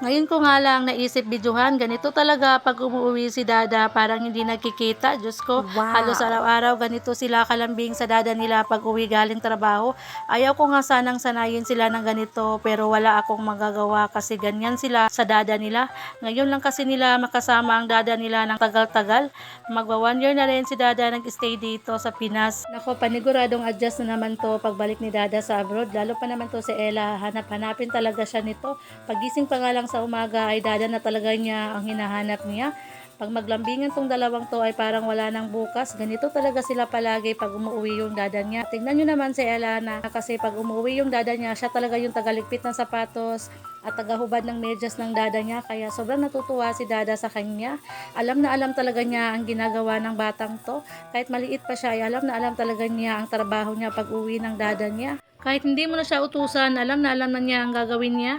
Ngayon ko nga lang naisip videohan, ganito talaga pag umuwi si Dada, parang hindi nagkikita. Diyos ko, halos Wow! araw-araw ganito sila kalambing sa Dada nila pag uwi galing trabaho. Ayaw ko nga sanang sanayin sila ng ganito, pero wala akong magagawa kasi ganyan sila sa Dada nila. Ngayon lang kasi nila makasama ang Dada nila ng tagal-tagal. Magwa 1 year na rin si Dada nag-stay dito sa Pinas. Nako, paniguradong adjust na naman to pagbalik ni Dada sa abroad. Lalo pa naman to si Ella, hanap-hanapin talaga siya nito. Pagising pa nga lang sa umaga ay Dada na talaga niya ang hinahanap niya. Pag maglambingan tong dalawang to ay parang wala nang bukas. Ganito talaga sila palagi pag umuwi yung Dada niya. Tingnan nyo naman si Elana kasi pag umuwi yung Dada niya, siya talaga yung tagaligpit ng sapatos at tagahubad ng medyas ng Dada niya. Kaya sobrang natutuwa si Dada sa kanya. Alam na alam talaga niya ang ginagawa ng batang to. Kahit maliit pa siya ay alam na alam talaga niya ang trabaho niya pag uwi ng Dada niya. Kahit hindi mo na siya utusan, alam na niya ang gagawin niya.